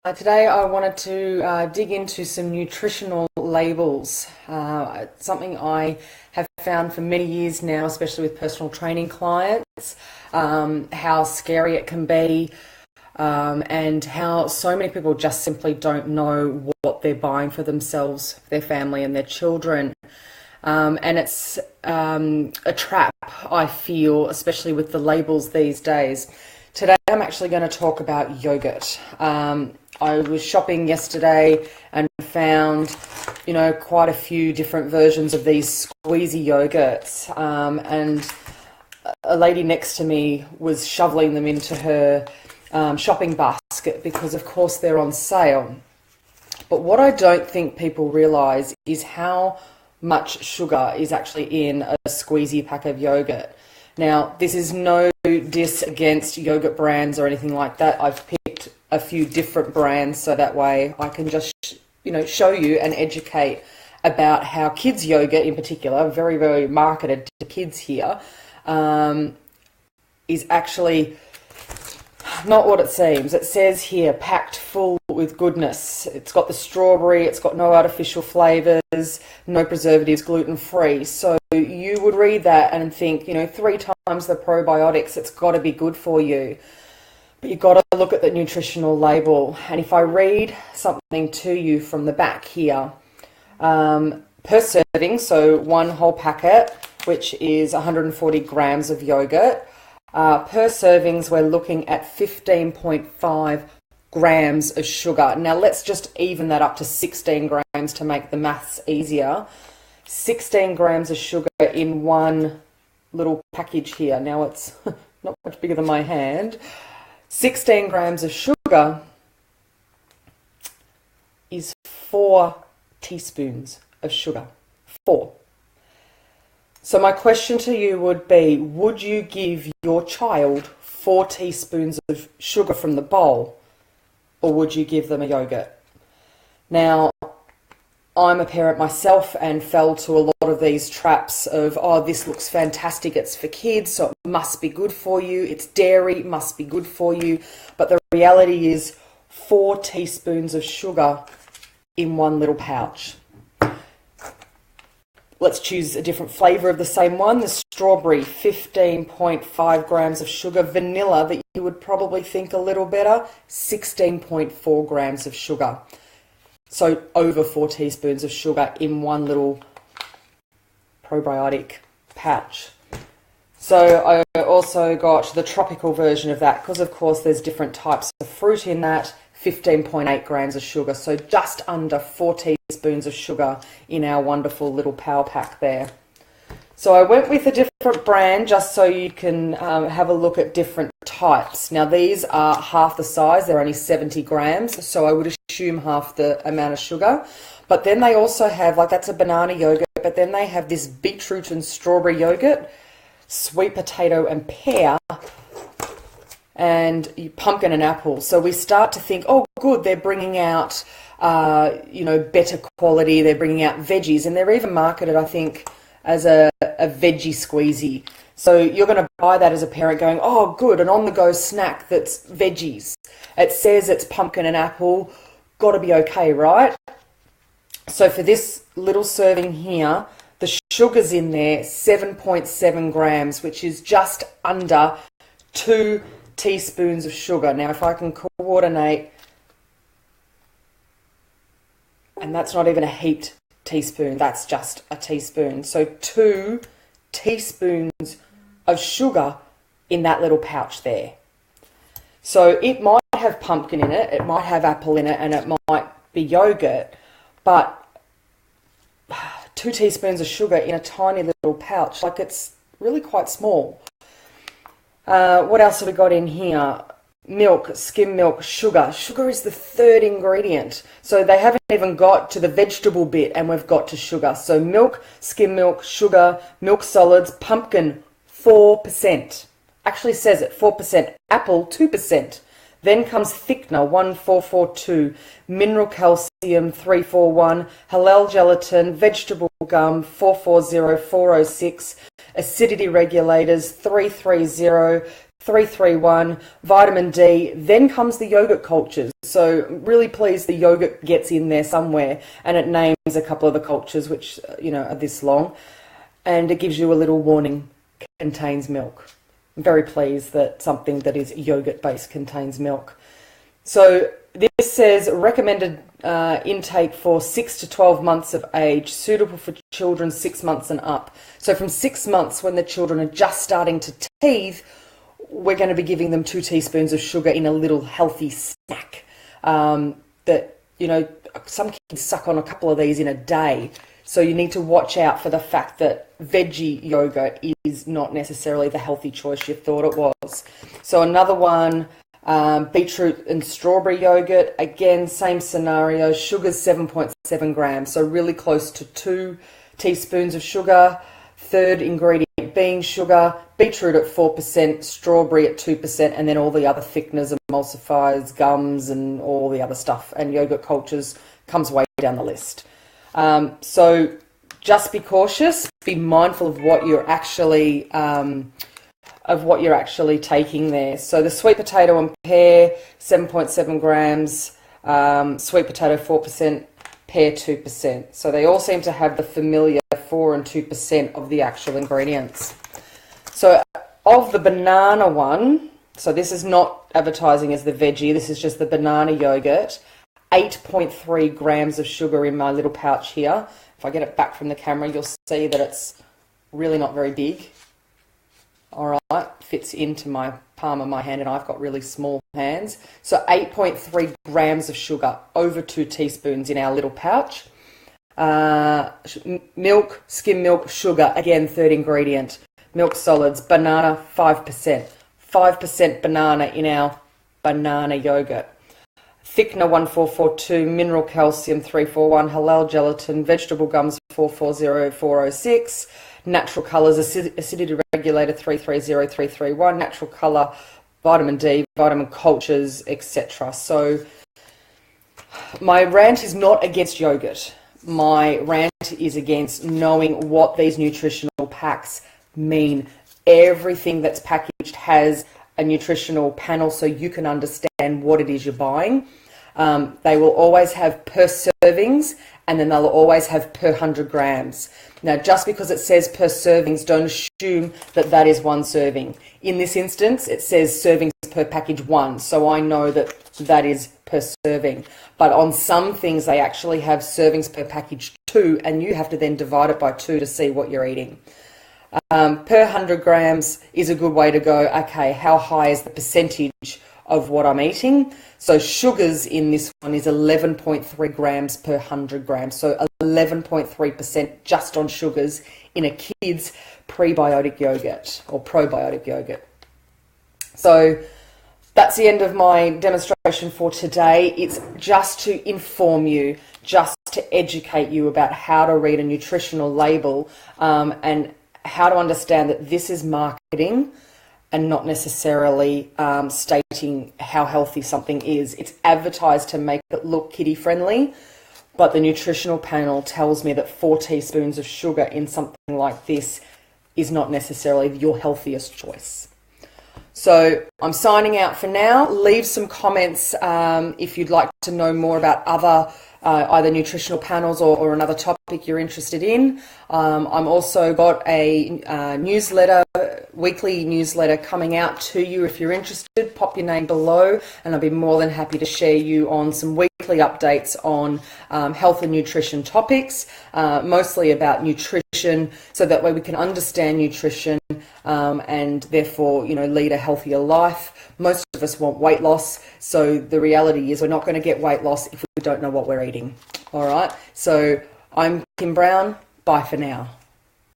Today I wanted to dig into some nutritional labels. It's something I have found for many years now, especially with personal training clients, how scary it can be, and how so many people just simply don't know what they're buying for themselves, their family and their children. And it's a trap, I feel, especially with the labels these days. Today I'm actually going to talk about yogurt. I was shopping yesterday and found, quite a few different versions of these squeezy yogurts. And a lady next to me was shoveling them into her shopping basket because, of course, they're on sale. But what I don't think people realise is how much sugar is actually in a squeezy pack of yogurt. Now, this is no diss against yogurt brands or anything like that. I've picked a few different brands so that way I can just, show you and educate about how kids yogurt in particular, very, very marketed to kids here, is actually not what it seems. It says here, packed full with goodness. It's got the strawberry, it's got no artificial flavours, no preservatives, gluten-free. So you would read that and think, 3 times the probiotics, it's got to be good for you. But you've got to look at the nutritional label. And if I read something to you from the back here, per serving, so 1 whole packet, which is 140 grams of yogurt, per servings, we're looking at 15.5 grams of sugar. Now, let's just even that up to 16 grams to make the maths easier. 16 grams of sugar in one little package here. Now, it's not much bigger than my hand. 16 grams of sugar is 4 teaspoons of sugar. 4. So my question to you would be, would you give your child 4 teaspoons of sugar from the bowl, or would you give them a yogurt? Now, I'm a parent myself and fell to a lot of these traps of, oh, this looks fantastic, it's for kids, so it must be good for you, it's dairy, it must be good for you. But the reality is 4 teaspoons of sugar in one little pouch. Let's choose a different flavour of the same one. The strawberry, 15.5 grams of sugar. Vanilla, that you would probably think a little better, 16.4 grams of sugar. So over 4 teaspoons of sugar in one little probiotic pouch. So I also got the tropical version of that because, of course, there's different types of fruit in that. 15.8 grams of sugar, so just under 4 teaspoons of sugar in our wonderful little power pack there. So I went with a different brand just so you can have a look at different types. Now, these are half the size, they're only 70 grams, so I would assume half the amount of sugar. But then they also have, that's a banana yogurt, but then they have this beetroot and strawberry yogurt, sweet potato and pear, and pumpkin and apple. So we start to think, oh, good, they're bringing out, better quality. They're bringing out veggies, and they're even marketed, I think, as a veggie squeezy. So you're going to buy that as a parent going, oh, good, an on-the-go snack that's veggies. It says it's pumpkin and apple. Got to be okay, right? So for this little serving here, the sugar's in there, 7.7 grams, which is just under 2 teaspoons of sugar. Now, if I can coordinate, and that's not even a heaped teaspoon, that's just a teaspoon. So 2 teaspoons of sugar in that little pouch there. So it might have pumpkin in it, it might have apple in it, and it might be yogurt, but 2 teaspoons of sugar in a tiny little pouch, it's really quite small. What else have we got in here? Milk, skim milk, sugar. Sugar is the 3rd ingredient. So they haven't even got to the vegetable bit and we've got to sugar. So milk, skim milk, sugar, milk solids, pumpkin, 4%. Actually says it, 4%. Apple, 2%. Then comes thickener, 1442, mineral calcium, 341, halal gelatin, vegetable gum, 440, 406, acidity regulators, 330, 331, vitamin D, then comes the yogurt cultures. So really pleased the yogurt gets in there somewhere, and it names a couple of the cultures which, are this long, and it gives you a little warning, contains milk. I'm very pleased that something that is yogurt based contains milk. So this says recommended intake for 6 to 12 months of age, suitable for children 6 months and up. So from 6 months, when the children are just starting to teeth, we're going to be giving them 2 teaspoons of sugar in a little healthy snack. That, some kids suck on a couple of these in a day. So you need to watch out for the fact that veggie yogurt is not necessarily the healthy choice you thought it was. So another one, beetroot and strawberry yogurt. Again, same scenario, sugar's 7.7 grams. So really close to 2 teaspoons of sugar. Third ingredient being sugar, beetroot at 4%, strawberry at 2%, and then all the other thickeners, emulsifiers, gums, and all the other stuff. And yogurt cultures comes way down the list. So just be cautious, be mindful of what you're actually taking there. So the sweet potato and pear, 7.7 grams, sweet potato 4%, pear 2%. So they all seem to have the familiar 4 and 2% of the actual ingredients. So of the banana one, so this is not advertising as the veggie, this is just the banana yogurt, 8.3 grams of sugar in my little pouch here. If I get it back from the camera, you'll see that it's really not very big. All right, fits into my palm of my hand, and I've got really small hands. So 8.3 grams of sugar, over 2 teaspoons in our little pouch. Milk, skim milk, sugar, again, third ingredient. Milk solids, banana, 5%. 5% banana in our banana yogurt. Thickener 1442, mineral calcium 341, halal gelatin, vegetable gums 440406, natural colours, acidity regulator 330331, natural colour, vitamin D, vitamin cultures, etc. So my rant is not against yogurt. My rant is against knowing what these nutritional packs mean. Everything that's packaged has a nutritional panel so you can understand what it is you're buying. They will always have per servings, and then they'll always have per 100 grams. Now, just because it says per servings, don't assume that that is 1 serving. In this instance, it says servings per package 1, so I know that that is per serving. But on some things, they actually have servings per package 2, and you have to then divide it by 2 to see what you're eating. Per 100 grams is a good way to go, okay, how high is the percentage of what I'm eating? So sugars in this one is 11.3 grams per 100 grams. So 11.3% just on sugars in a kid's prebiotic yogurt or probiotic yogurt. So that's the end of my demonstration for today. It's just to inform you, just to educate you about how to read a nutritional label and how to understand that this is marketing and not necessarily stating how healthy something is. It's advertised to make it look kiddie friendly, but the nutritional panel tells me that 4 teaspoons of sugar in something like this is not necessarily your healthiest choice. So I'm signing out for now. Leave some comments if you'd like to know more about other either nutritional panels or another topic you're interested in. I'm also got a newsletter, weekly newsletter coming out to you. If you're interested, pop your name below and I'll be more than happy to share you on some weekly updates on health and nutrition topics, mostly about nutrition, so that way we can understand nutrition and therefore, lead a healthier life. Most of us want weight loss, so the reality is we're not going to get weight loss if we don't know what we're eating. All right, so I'm Kim Brown. Bye for now.